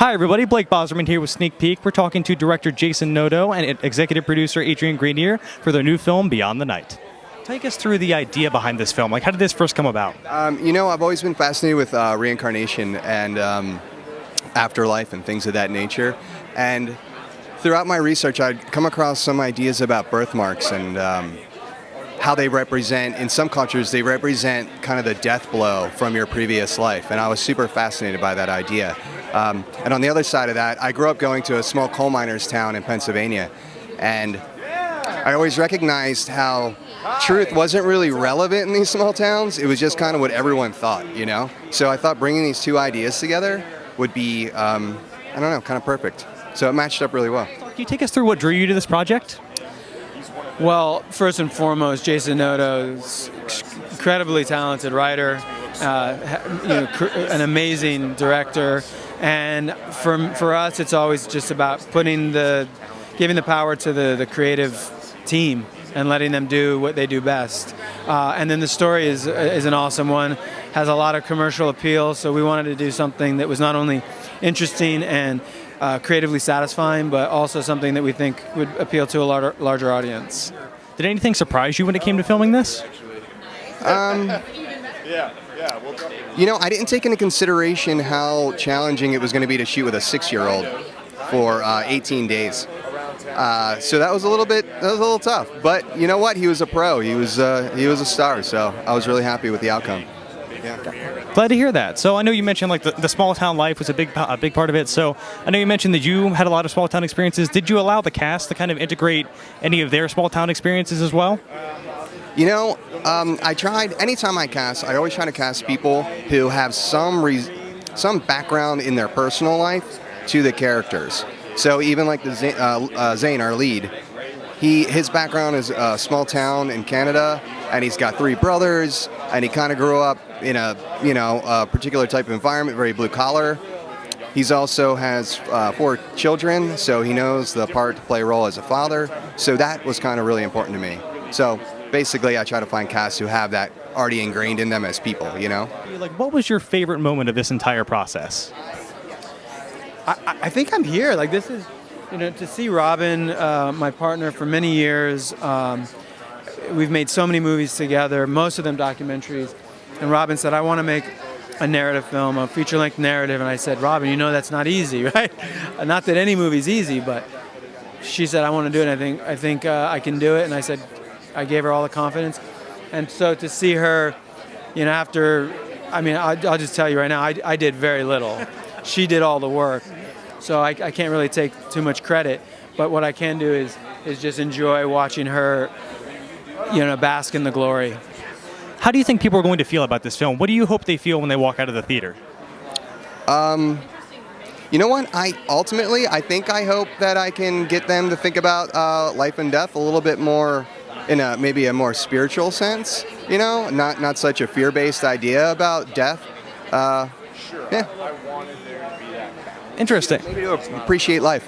Hi everybody, Blake Boserman here with Sneak Peek. We're talking to director Jason Noto and executive producer Adrian Grenier for their new film, Beyond the Night. Take us through the idea behind this film. Like, how did this first come about? I've always been fascinated with reincarnation and afterlife and things of that nature. And throughout my research, I'd come across some ideas about birthmarks and how they represent, in some cultures, they represent kind of the death blow from your previous life. And I was super fascinated by that idea. And on the other side of that, I grew up going to a small coal miners town in Pennsylvania. And I always recognized how truth wasn't really relevant in these small towns. It was just kind of what everyone thought, you know? So I thought bringing these two ideas together would be, kind of perfect. So it matched up really well. Can you take us through what drew you to this project? Well, first and foremost, Jason Noto is incredibly talented writer, an amazing director, and for us, it's always just about giving the power to the creative team and letting them do what they do best. And then the story is an awesome one, has a lot of commercial appeal, so we wanted to do something that was not only interesting and creatively satisfying, but also something that we think would appeal to a larger audience. Did anything surprise you when it came to filming this? I didn't take into consideration how challenging it was going to be to shoot with a 6-year-old for 18 days. So that was a little tough. But you know what? He was a pro. He was a star. So I was really happy with the outcome. Yeah. Glad to hear that. So I know you mentioned like the small town life was a big part of it. So I know you mentioned that you had a lot of small town experiences. Did you allow the cast to kind of integrate any of their small town experiences as well? I tried. Anytime I cast, I always try to cast people who have some background in their personal life to the characters. So even like Zane, our lead, his background is a small town in Canada, and he's got 3 brothers, and he kind of grew up in a particular type of environment, very blue collar. He's also has 4 children, so he knows the part to play a role as a father. So that was kind of really important to me. So basically, I try to find casts who have that already ingrained in them as people, you know? Like, what was your favorite moment of this entire process? I think I'm here. Like, this is, to see Robin, my partner for many years. We've made so many movies together, most of them documentaries. And Robin said, I want to make a narrative film, a feature-length narrative. And I said, Robin, that's not easy, right? Not that any movie's easy, but she said, I want to do it. And I think I can do it. And I said, I gave her all the confidence. And so to see her, I'll just tell you right now, I did very little. She did all the work. So I can't really take too much credit. But what I can do is just enjoy watching her, bask in the glory. How do you think people are going to feel about this film? What do you hope they feel when they walk out of the theater? You know what? I hope that I can get them to think about life and death a little bit more in maybe a more spiritual sense. Not such a fear-based idea about death. Yeah. Interesting. Maybe to appreciate life.